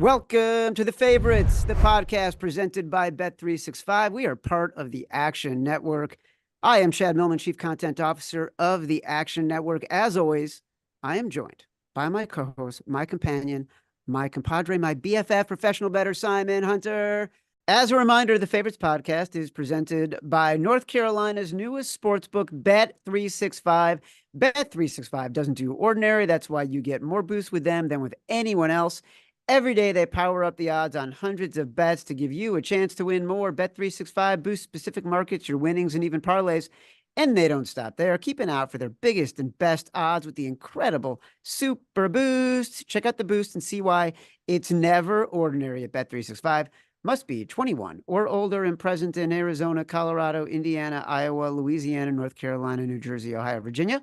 Welcome to The Favorites, the podcast presented by Bet365. We are part of the Action Network. I am Chad Millman, Chief Content Officer of the Action Network. As always, I am joined by my co-host, my companion, my compadre, my BFF, professional bettor, Simon Hunter. As a reminder, The Favorites podcast is presented by North Carolina's newest sportsbook, Bet365. Bet365 doesn't do ordinary. That's why you get more boosts with them than with anyone else. Every day, they power up the odds on hundreds of bets to give you a chance to win more. Bet365 boosts specific markets, your winnings, and even parlays. And they don't stop there. Keep an eye out for their biggest and best odds with the incredible Super Boost. Check out the boost and see why it's never ordinary at Bet365. Must be 21 or older and present in Arizona, Colorado, Indiana, Iowa, Louisiana, North Carolina, New Jersey, Ohio, Virginia,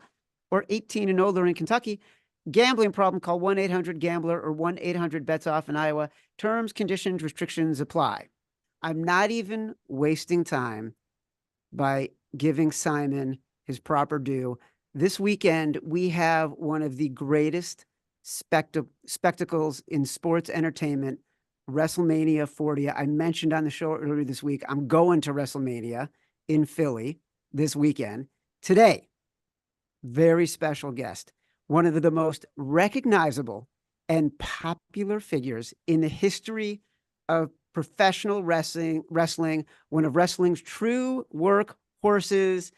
or 18 and older in Kentucky. Gambling problem, call 1-800-GAMBLER or 1-800-BETS-OFF in Iowa. Terms, conditions, restrictions apply. I'm not even wasting time by giving Simon his proper due. This weekend, we have one of the greatest spectacles in sports entertainment, Wrestlemania 40. I mentioned on the show earlier this week, I'm going to Wrestlemania in Philly this weekend. Today, very special guest. One of the most recognizable and popular figures in the history of professional wrestling, one of wrestling's true workhorses,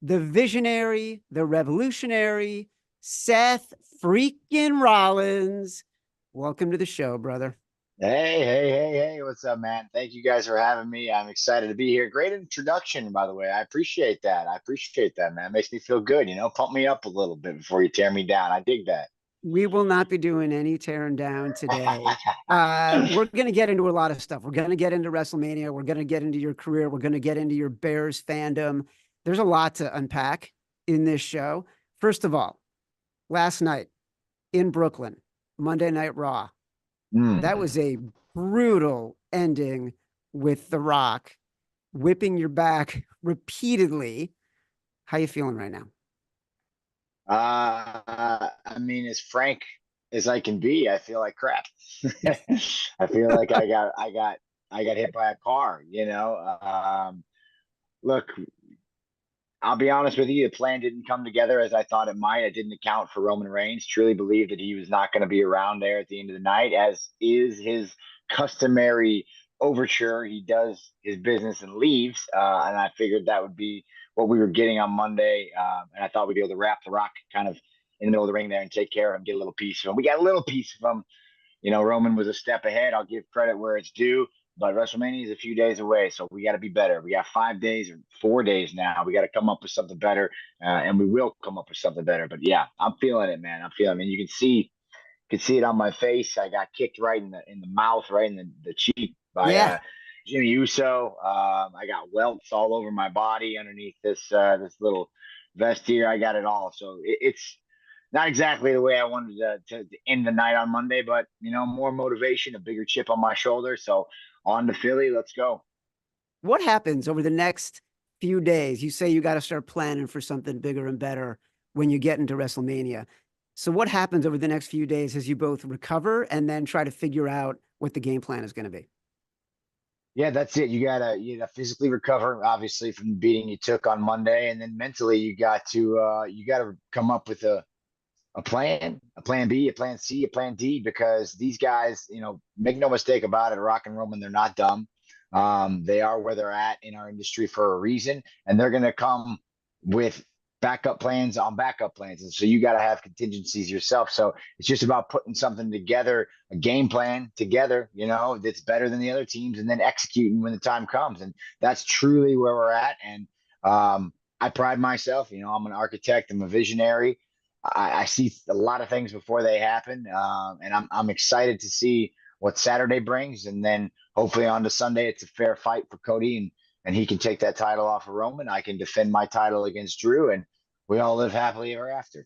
the visionary, the revolutionary, Seth freaking Rollins. Welcome to the show, brother. Hey, what's up, man? Thank you guys for having me. I'm excited to be here. Great introduction, by the way. I appreciate that. Man. It makes me feel good, pump me up a little bit before you tear me down. I dig that. We will not be doing any tearing down today. We're going to get into a lot of stuff. We're going to get into WrestleMania. We're going to get into your career. We're going to get into your Bears fandom. There's a lot to unpack in this show. First of all, last night in Brooklyn, Monday Night Raw, that was a brutal ending with The Rock whipping your back repeatedly. How you feeling right now? I mean, as frank as I can be, I feel like crap. I feel like I got hit by a car, Look, I'll be honest with you, the plan didn't come together as I thought it might. I didn't account for Roman Reigns. Truly believed that he was not going to be around there at the end of the night, as is his customary overture. He does his business and leaves, and I figured that would be what we were getting on Monday. And I thought we'd be able to wrap the Rock kind of in the middle of the ring there and take care of him, get a little piece of him. We got a little piece of him. Roman was a step ahead. I'll give credit where it's due. But WrestleMania is a few days away, so we got to be better. We got 5 days or 4 days now. We got to come up with something better, and we will come up with something better. But yeah, I'm feeling it, man. I'm feeling it. I mean, you can see it on my face. I got kicked right in the mouth, right in the cheek by Jimmy Uso. I got welts all over my body underneath this little vest here. I got it all. So it's not exactly the way I wanted to end the night on Monday, but more motivation, a bigger chip on my shoulder. So on to Philly, let's go. What happens over the next few days? You say you got to start planning for something bigger and better when you get into WrestleMania. So what happens over the next few days as you both recover and then try to figure out what the game plan is going to be? Yeah, that's it. You gotta physically recover, obviously, from the beating you took on Monday, and then mentally you got to come up with a plan, a plan B, a plan C, a plan D, because these guys, make no mistake about it, Rock and Roman, they're not dumb. They are where they're at in our industry for a reason, and they're going to come with backup plans on backup plans. And so you got to have contingencies yourself. So it's just about putting something together, a game plan together, that's better than the other teams, and then executing when the time comes. And that's truly where we're at. And I pride myself, I'm an architect, I'm a visionary. I see a lot of things before they happen, and I'm excited to see what Saturday brings, and then hopefully on to Sunday it's a fair fight for Cody, and he can take that title off of Roman. I can defend my title against Drew, and we all live happily ever after.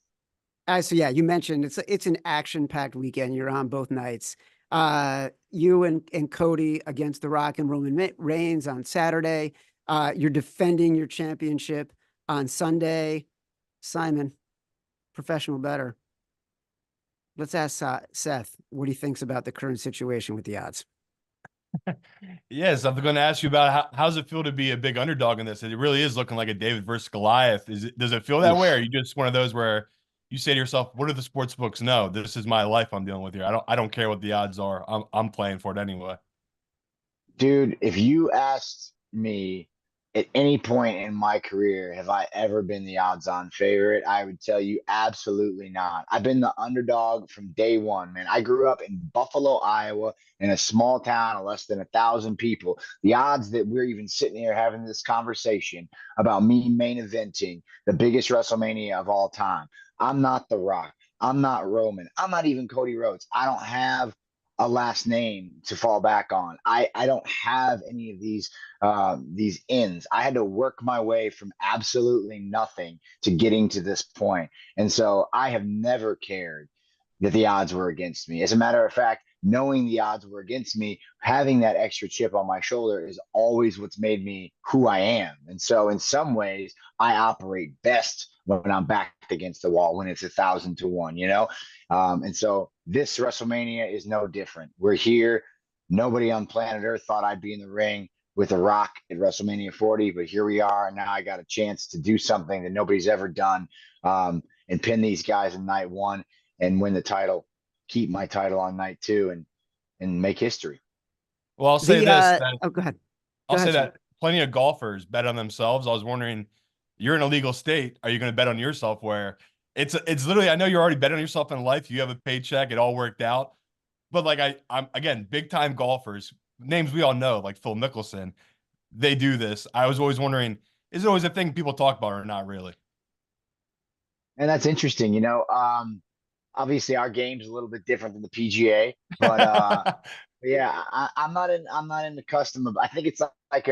So yeah, you mentioned it's an action-packed weekend. You're on both nights. You and Cody against The Rock and Roman Reigns on Saturday. You're defending your championship on Sunday. Simon, professional bettor. let's ask Seth what he thinks about the current situation with the odds. Yes, I'm going to ask you about how's it feel to be a big underdog in this? It really is looking like a David versus Goliath. Does it feel that way? Or are you just one of those where you say to yourself, what do the sports books know? This is my life I'm dealing with here. I don't care what the odds are. I'm playing for it anyway. Dude, if you asked me at any point in my career, have I ever been the odds on favorite? I would tell you absolutely not. I've been the underdog from day one, man. I grew up in Buffalo, Iowa, in a small town of less than 1,000 people. The odds that we're even sitting here having this conversation about me main eventing the biggest WrestleMania of all time. I'm not The Rock. I'm not Roman. I'm not even Cody Rhodes. I don't have a last name to fall back on. I don't have any of these ins. I had to work my way from absolutely nothing to getting to this point. And so I have never cared that the odds were against me. As a matter of fact, knowing the odds were against me, having that extra chip on my shoulder is always what's made me who I am. And so in some ways, I operate best when I'm backed against the wall, when it's 1,000 to 1, you know? And so this WrestleMania is no different. We're here. Nobody on planet Earth thought I'd be in the ring with The Rock at WrestleMania 40, but here we are. And now I got a chance to do something that nobody's ever done, and pin these guys in night one and win the title, keep my title on night two, and make history. Well, I'll say this. Oh, go ahead. I'll say Seth. that plenty of golfers bet on themselves. I was wondering, you're in a legal state. Are you going to bet on yourself where it's literally, I know you're already betting on yourself in life. You have a paycheck. It all worked out. But like I'm again, big time golfers, names we all know, like Phil Mickelson, they do this. I was always wondering, is it always a thing people talk about or not really? And that's interesting. Obviously our game's a little bit different than the PGA, but yeah, I'm not in the custom of. I think it's like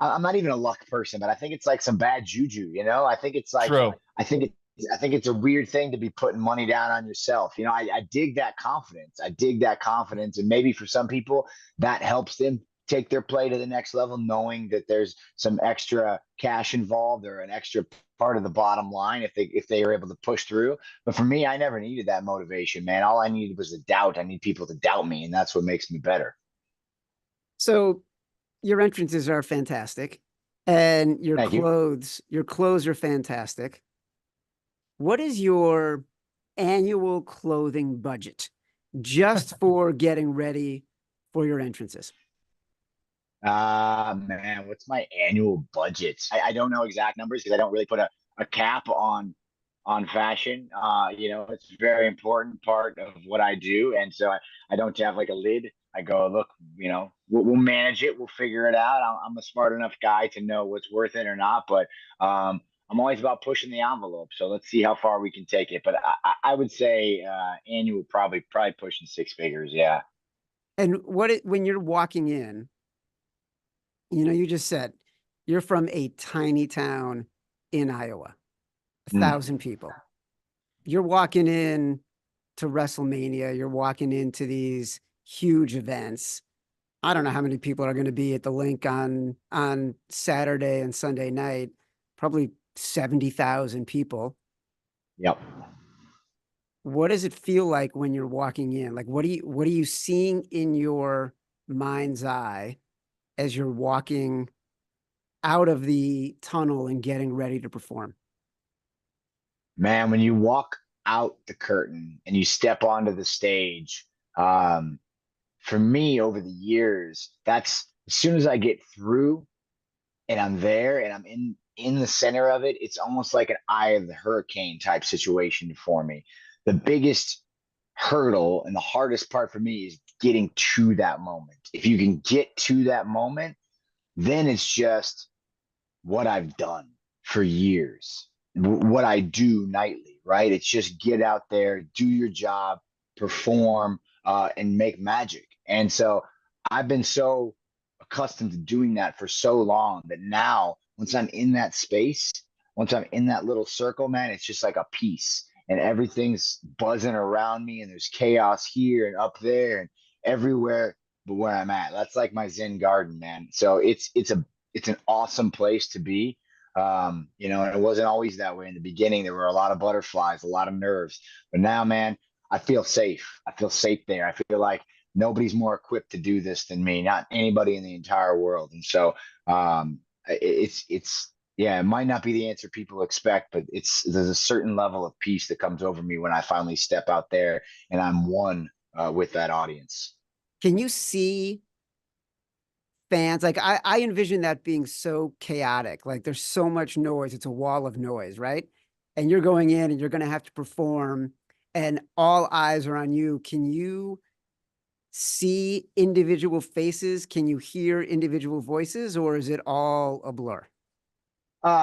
I'm not even a luck person, but I think it's like some bad juju. I think it's like True. I think it's a weird thing to be putting money down on yourself. I dig that confidence. I dig that confidence, and maybe for some people that helps them take their play to the next level, knowing that there's some extra cash involved or an extra part of the bottom line if they are able to push through. But for me, I never needed that motivation, man. All I needed was the doubt. I need people to doubt me, and that's what makes me better. So your entrances are fantastic, and your Thank you. clothes are fantastic. What is your annual clothing budget just for getting ready for your entrances? Man, what's my annual budget? I don't know exact numbers because I don't really put a cap on fashion. It's a very important part of what I do. And so I don't have like a lid. I go, look, we'll manage it. We'll figure it out. I'm a smart enough guy to know what's worth it or not. But I'm always about pushing the envelope. So let's see how far we can take it. But I would say annual, probably pushing six figures. Yeah. And when you're walking in, you just said you're from a tiny town in Iowa, a Mm. 1,000 people. You're walking in to WrestleMania. You're walking into these huge events. I don't know how many people are going to be at the link on Saturday and Sunday night. Probably 70,000 people. Yep. What does it feel like when you're walking in? Like, what are you seeing in your mind's eye as you're walking out of the tunnel and getting ready to perform? Man, when you walk out the curtain and you step onto the stage, for me over the years, that's as soon as I get through and I'm there and I'm in the center of it, it's almost like an eye of the hurricane type situation for me. The biggest hurdle and the hardest part for me is getting to that moment. If you can get to that moment, then it's just what I've done for years, what I do nightly, right? It's just get out there, do your job, perform, and make magic. And so I've been so accustomed to doing that for so long that now, once I'm in that space, once I'm in that little circle, man, it's just like a piece and everything's buzzing around me and there's chaos here and up there and everywhere but where I'm at. That's like my Zen garden, man. So it's an awesome place to be. And it wasn't always that way in the beginning. There were a lot of butterflies, a lot of nerves, but now, man, I feel safe. I feel safe there. I feel like nobody's more equipped to do this than me, not anybody in the entire world. And so it's yeah, it might not be the answer people expect, but there's a certain level of peace that comes over me when I finally step out there and I'm one with that audience. Can you see fans? Like I envision that being so chaotic. Like there's so much noise. It's a wall of noise, right? And you're going in and you're going to have to perform and all eyes are on you. Can you see individual faces? Can you hear individual voices, or is it all a blur?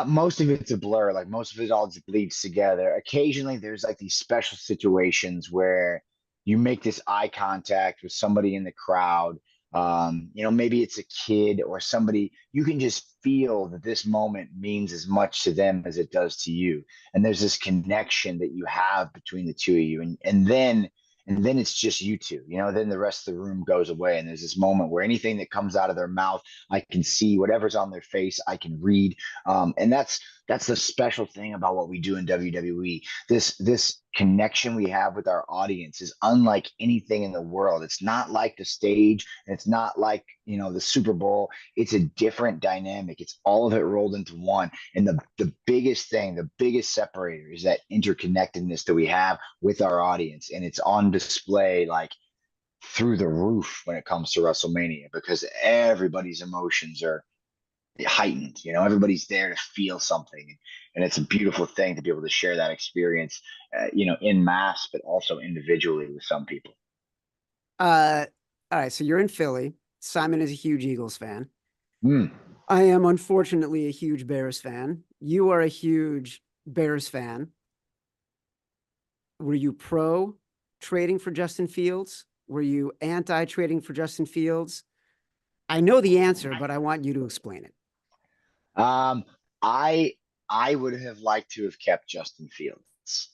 Most of it's a blur. Like most of it all just bleeds together. Occasionally, there's like these special situations where you make this eye contact with somebody in the crowd. Maybe it's a kid or somebody. You can just feel that this moment means as much to them as it does to you, and there's this connection that you have between the two of you, and then it's just you two. Then the rest of the room goes away, and there's this moment where anything that comes out of their mouth, I can see. Whatever's on their face, I can read. And that's the special thing about what we do in WWE. This connection we have with our audience is unlike anything in the world. It's not like the stage, and it's not like the Super Bowl. It's a different dynamic. It's all of it rolled into one. And the biggest thing, the biggest separator is that interconnectedness that we have with our audience, and it's on display like through the roof when it comes to Wrestlemania because everybody's emotions are heightened. Everybody's there to feel something, and it's a beautiful thing to be able to share that experience, in mass, but also individually with some people. All right, so you're in Philly. Simon is a huge Eagles fan. Mm. I am unfortunately a huge Bears fan. You are a huge Bears fan. Were you pro trading for Justin Fields? Were you anti trading for Justin Fields? I know the answer, but I want you to explain it. I would have liked to have kept Justin Fields.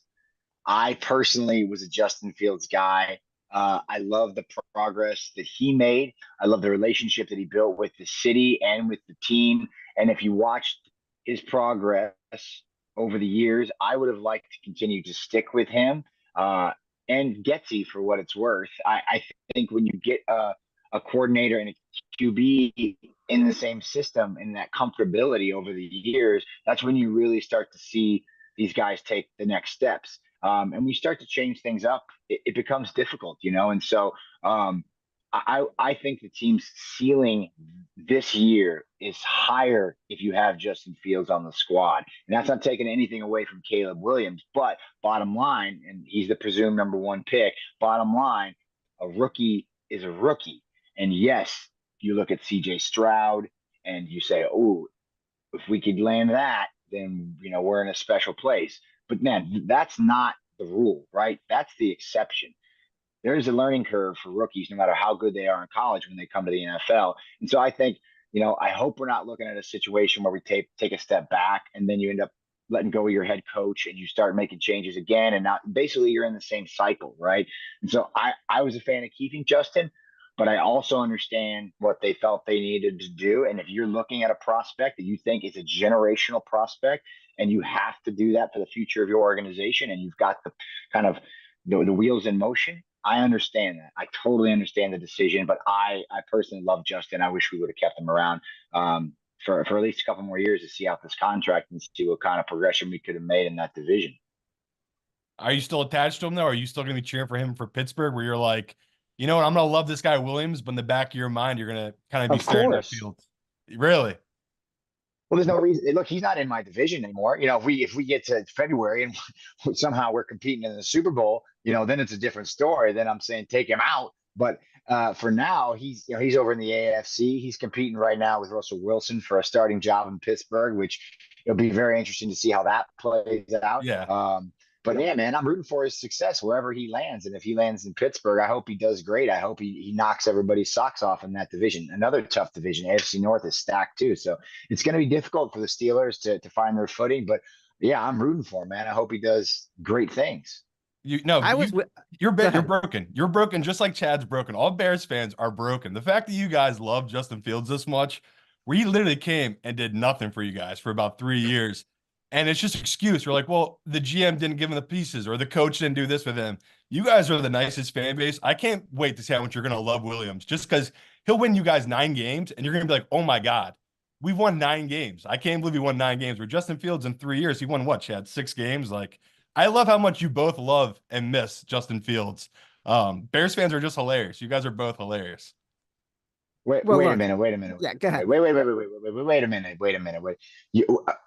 I personally was a Justin Fields guy. I love the progress that he made. I love the relationship that he built with the city and with the team. And if you watched his progress over the years, I would have liked to continue to stick with him. And Getsy, for what it's worth, I think when you get a coordinator and a QB in the same system and that comfortability over the years, that's when you really start to see these guys take the next steps. And we start to change things up, it becomes difficult, And so I think the team's ceiling this year is higher if you have Justin Fields on the squad. And that's not taking anything away from Caleb Williams, but bottom line, and he's the presumed number one pick, bottom line, a rookie is a rookie. And yes, you look at CJ Stroud and you say, oh, if we could land that, then, we're in a special place. But man, that's not the rule, right? That's the exception. There's a learning curve for rookies, no matter how good they are in college when they come to the NFL. And so I think, I hope we're not looking at a situation where we take a step back and then you end up letting go of your head coach and you start making changes again. And not basically you're in the same cycle, right? And so I was a fan of keeping Justin, but I also understand what they felt they needed to do. And if you're looking at a prospect that you think is a generational prospect and you have to do that for the future of your organization and you've got the kind of the wheels in motion, I understand that. I totally understand the decision, but I personally love Justin. I wish we would have kept him around for at least a couple more years to see out this contract and see what kind of progression we could have made in that division. Are you still attached to him, though? Are you still going to be cheering for him for Pittsburgh, where you're like, you know what, I'm going to love this guy Williams, but in the back of your mind, you're going to kind of be staring at Fields? Really? Well, there's no reason. Look, he's not in my division anymore. If we get to February and somehow we're competing in the Super Bowl, then it's a different story. Then I'm saying take him out. But for now, he's over in the AFC. He's competing right now with Russell Wilson for a starting job in Pittsburgh, which it'll be very interesting to see how that plays out. Yeah. But yeah, man, I'm rooting for his success wherever he lands. And if he lands in Pittsburgh, I hope he does great. I hope he knocks everybody's socks off in that division. Another tough division. AFC North is stacked too. So it's going to be difficult for the Steelers to find their footing. But yeah, I'm rooting for him, man. I hope he does great things. You're broken. You're broken just like Chad's broken. All Bears fans are broken. The fact that you guys love Justin Fields this much, we literally came and did nothing for you guys for about 3 years. And it's just an excuse. We're like, well, the GM didn't give him the pieces or the coach didn't do this with him. You guys are the nicest fan base. I can't wait to see how much you're gonna love Williams, just because he'll win you guys 9 games, and you're gonna be like, oh my God, we've won 9 games. I can't believe he won 9 games. Where Justin Fields in 3 years, he won what, Chad? 6 games. Like, I love how much you both love and miss Justin Fields. Bears fans are just hilarious. You guys are both hilarious. Wait, Well, wait a look, minute. Wait a minute. yeah, go ahead. Wait a minute. Wait a minute. Wait.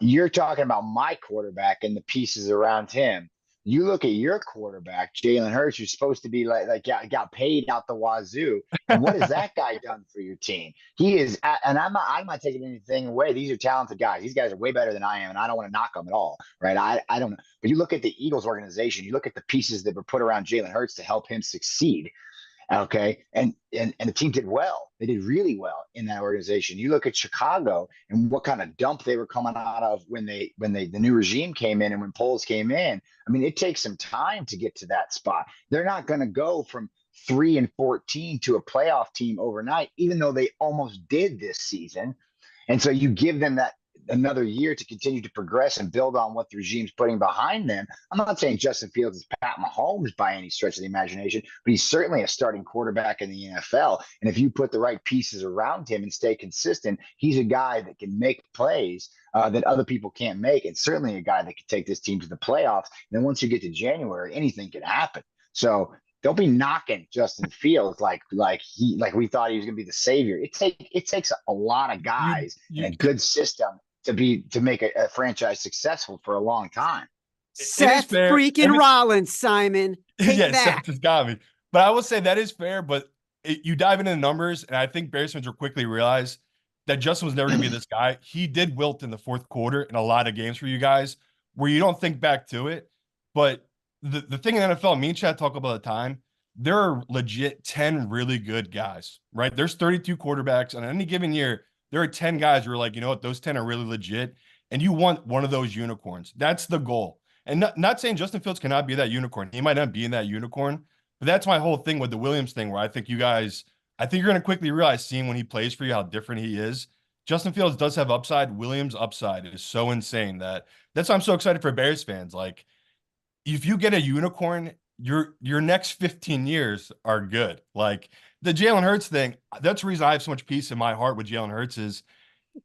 You're talking about my quarterback and the pieces around him. You look at your quarterback, Jalen Hurts, who's supposed to be like got paid out the wazoo. And what has that guy done for your team? He is, and I'm not taking anything away. These are talented guys. These guys are way better than I am, and I don't want to knock them at all, right? I don't know. But you look at the Eagles organization, you look at the pieces that were put around Jalen Hurts to help him succeed. Okay. And the team did well. They did really well in that organization. You look at Chicago and what kind of dump they were coming out of when the new regime came in and when Poles came in. I mean, it takes some time to get to that spot. They're not going to go from 3-14 to a playoff team overnight, even though they almost did this season. And so you give them that another year to continue to progress and build on what the regime's putting behind them. I'm not saying Justin Fields is Pat Mahomes by any stretch of the imagination, but he's certainly a starting quarterback in the NFL. And if you put the right pieces around him and stay consistent, he's a guy that can make plays that other people can't make, and certainly a guy that can take this team to the playoffs. And then once you get to January, anything can happen. So don't be knocking Justin Fields like we thought he was going to be the savior. It takes a lot of guys and a good system to make a franchise successful for a long time. Seth freaking Rollins, Simon. Take yeah, that. Seth has got me. But I will say that is fair, but you dive into the numbers, and I think Bears fans will quickly realize that Justin was never going to be this guy. He did wilt in the fourth quarter in a lot of games for you guys where you don't think back to it. But the thing in the NFL, me and Chad talk about all the time, there are legit 10 really good guys, right? There's 32 quarterbacks, and on any given year, there are 10 guys who are like, you know what, those 10 are really legit, and you want one of those unicorns. That's the goal. And not saying Justin Fields cannot be that unicorn. He might not be in that unicorn, but that's my whole thing with the Williams thing, where I think you're going to quickly realize, seeing when he plays for you, how different he is. Justin Fields does have upside. Williams' upside is so insane that's why I'm so excited for Bears fans. Like, if you get a unicorn, your next 15 years are good. Like, the Jalen Hurts thing, that's the reason I have so much peace in my heart with Jalen Hurts is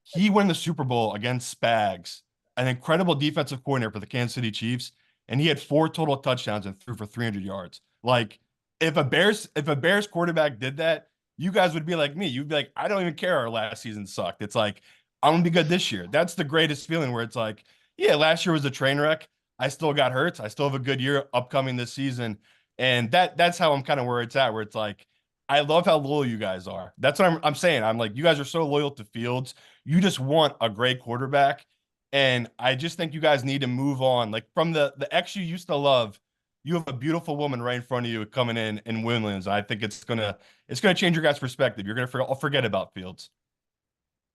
he won the Super Bowl against Spags, an incredible defensive coordinator for the Kansas City Chiefs, and he had 4 total touchdowns and threw for 300 yards. Like, if a Bears quarterback did that, you guys would be like me. You'd be like, I don't even care. Our last season sucked. It's like, I'm gonna be good this year. That's the greatest feeling, where it's like, yeah, last year was a train wreck. I still got hurt. I still have a good year upcoming this season. And that's how I'm kind of where it's at, where it's like, I love how loyal you guys are. That's what I'm saying. I'm like, you guys are so loyal to Fields. You just want a great quarterback. And I just think you guys need to move on. Like, from the ex you used to love, you have a beautiful woman right in front of you coming in Williams. I think it's gonna change your guys' perspective. You're gonna forget about Fields.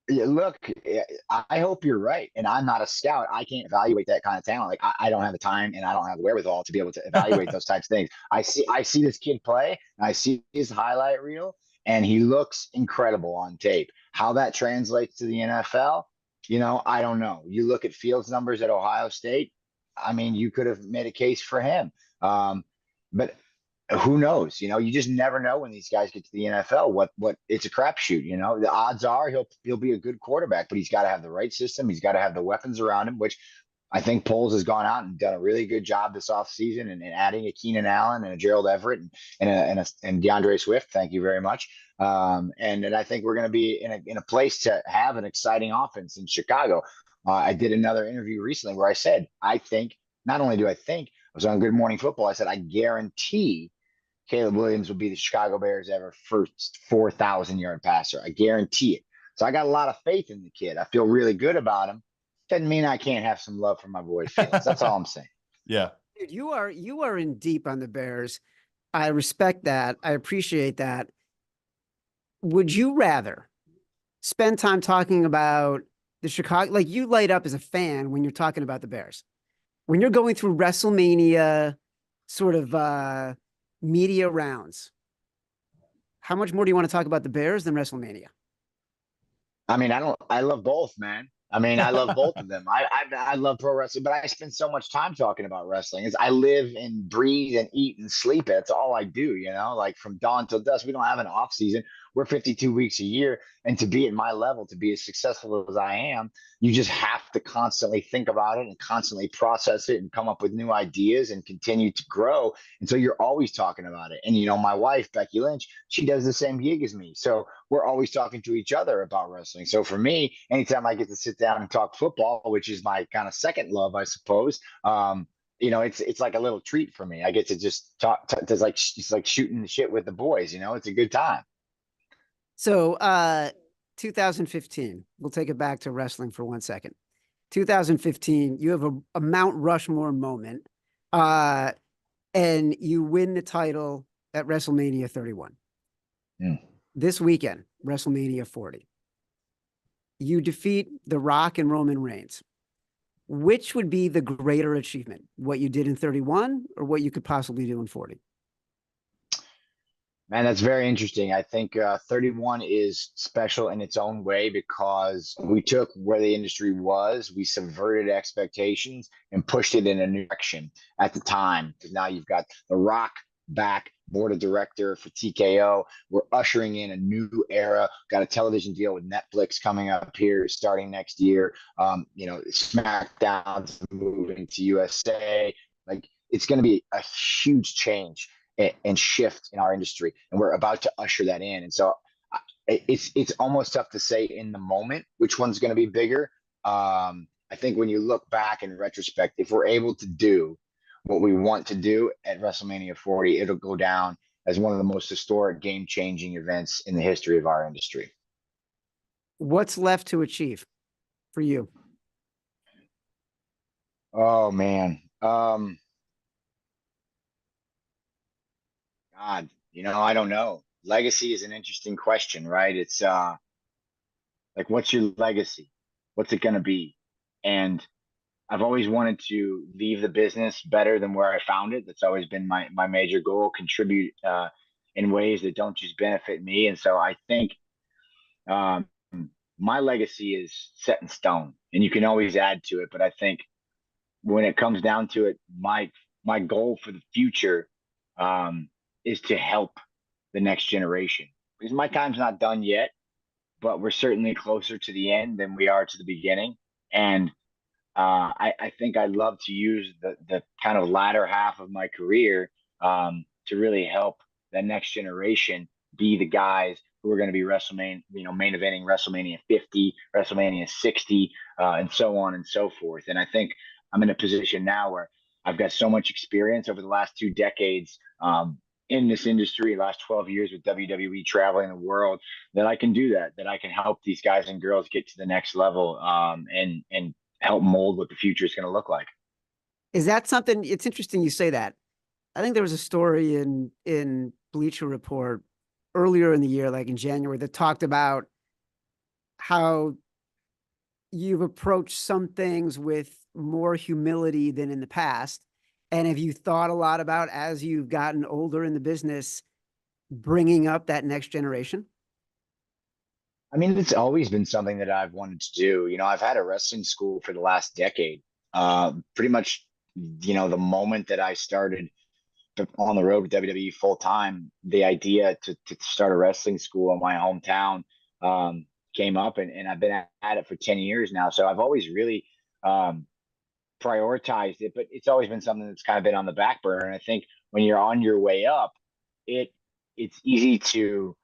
Yeah, look, I hope you're right. And I'm not a scout. I can't evaluate that kind of talent. Like, I don't have the time and I don't have the wherewithal to be able to evaluate those types of things. I see this kid play, and I see his highlight reel, and he looks incredible on tape. How that translates to the NFL, I don't know. You look at Fields' numbers at Ohio State. I mean, you could have made a case for him. But who knows? You just never know when these guys get to the NFL. What it's a crapshoot. The odds are he'll be a good quarterback, but he's got to have the right system. He's got to have the weapons around him, which I think Poles has gone out and done a really good job this offseason, and adding a Keenan Allen and a Gerald Everett and DeAndre Swift. Thank you very much. And I think we're going to be in a place to have an exciting offense in Chicago. I did another interview recently where I said, not only do I think, I was on Good Morning Football, I said, I guarantee Caleb Williams will be the Chicago Bears' ever first 4,000-yard passer. I guarantee it. So I got a lot of faith in the kid. I feel really good about him. Doesn't mean I can't have some love for my boy Fields. That's all I'm saying. Yeah. Dude, you are in deep on the Bears. I respect that. I appreciate that. Would you rather spend time talking about the Chicago, like, you light up as a fan when you're talking about the Bears? When you're going through Wrestlemania sort of media rounds, how much more do you want to talk about the Bears than Wrestlemania? I mean, I love both, man. I mean, I love both of them. I love pro wrestling, but I spend so much time talking about wrestling. It's, I live and breathe and eat and sleep it. That's all I do, you know, like from dawn till dusk. We don't have an off season. We're 52 weeks a year. And to be at my level, to be as successful as I am, you just have to constantly think about it and constantly process it and come up with new ideas and continue to grow. And so you're always talking about it. And, you know, my wife, Becky Lynch, she does the same gig as me. So we're always talking to each other about wrestling. So for me, anytime I get to sit down and talk football, which is my kind of second love, I suppose, you know, it's like a little treat for me. I get to just talk, it's like shooting the shit with the boys, you know, it's a good time. So 2015, we'll take it back to wrestling for 1 second. 2015, you have a Mount Rushmore moment, and you win the title at WrestleMania 31. This weekend, WrestleMania 40. You defeat The Rock and Roman Reigns. Which would be the greater achievement, what you did in 31 or what you could possibly do in 40? Man, that's very interesting. I think 31 is special in its own way because we took where the industry was, we subverted expectations and pushed it in a new direction at the time. Because now you've got The Rock back, board of director for TKO. We're ushering in a new era. Got a television deal with Netflix coming up here starting next year. You know, SmackDown's moving to USA. Like, it's going to be a huge change and shift in our industry, and we're about to usher that in. And so it's almost tough to say in the moment which one's going to be bigger. I think when you look back in retrospect, if we're able to do what we want to do at WrestleMania 40, it'll go down as one of the most historic, game-changing events in the history of our industry. What's left to achieve for you? Oh man. God, you know, I don't know. Legacy is an interesting question, right? It's like, what's your legacy? What's it going to be? And I've always wanted to leave the business better than where I found it. That's always been my major goal, contribute in ways that don't just benefit me. And so I think um, my legacy is set in stone, and you can always add to it. But I think when it comes down to it, my goal for the future is to help the next generation, because my time's not done yet, but we're certainly closer to the end than we are to the beginning. And I think I'd love to use the kind of latter half of my career to really help the next generation be the guys who are going to be WrestleMania, you know, main eventing WrestleMania 50, WrestleMania 60, and so on and so forth. And I think I'm in a position now where I've got so much experience over the last 2 decades in this industry, last 12 years with WWE, traveling the world, that I can do that I can help these guys and girls get to the next level and help mold what the future is going to look like. Is that something? It's interesting you say that. I think there was a story in Bleacher Report earlier in the year, like in January, that talked about how you've approached some things with more humility than in the past. And have you thought a lot about, as you've gotten older in the business, bringing up that next generation? I mean, it's always been something that I've wanted to do. You know, I've had a wrestling school for the last decade. Pretty much, you know, the moment that I started on the road with WWE full time, the idea to start a wrestling school in my hometown came up, and I've been at it for 10 years now. So I've always really prioritized it, but it's always been something that's kind of been on the back burner. And I think when you're on your way up, it's easy to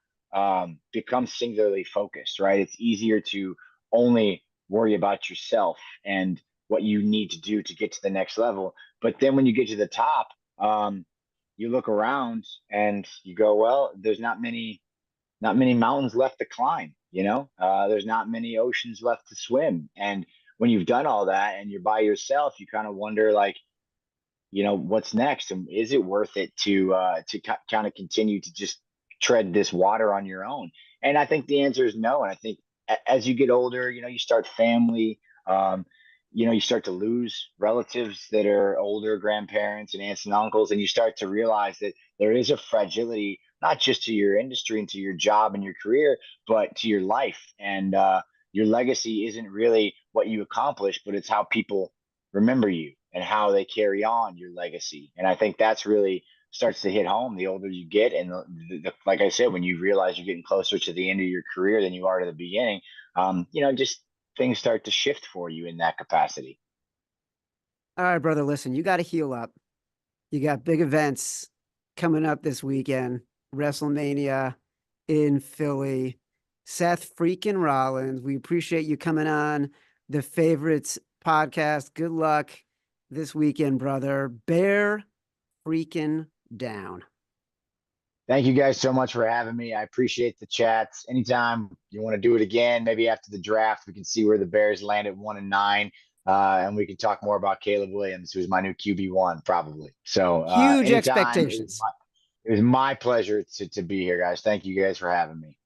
become singularly focused, right? It's easier to only worry about yourself and what you need to do to get to the next level. But then when you get to the top, you look around and you go, well, there's not many mountains left to climb, you know, there's not many oceans left to swim. And when you've done all that and you're by yourself, you kind of wonder, like, you know, what's next, and is it worth it to kind of continue to just tread this water on your own? And I think the answer is no. And I think as you get older, you know, you start family, you know, you start to lose relatives that are older, grandparents and aunts and uncles, and you start to realize that there is a fragility, not just to your industry and to your job and your career, but to your life. And your legacy isn't really what you accomplished, but it's how people remember you and how they carry on your legacy. And I think that's really starts to hit home the older you get. And like I said, when you realize you're getting closer to the end of your career than you are to the beginning, just things start to shift for you in that capacity. All right, brother, listen, you got to heal up. You got big events coming up this weekend. Wrestlemania in Philly. Seth freaking Rollins. We appreciate you coming on the Favorites podcast. Good luck this weekend, brother. Bear freaking down. Thank you guys so much for having me. I appreciate the chats. Anytime you want to do it again, maybe after the draft, we can see where the Bears land at 1-9. And we can talk more about Caleb Williams, who's my new QB1, probably. So Huge anytime, expectations. it was my pleasure to be here, guys. Thank you guys for having me.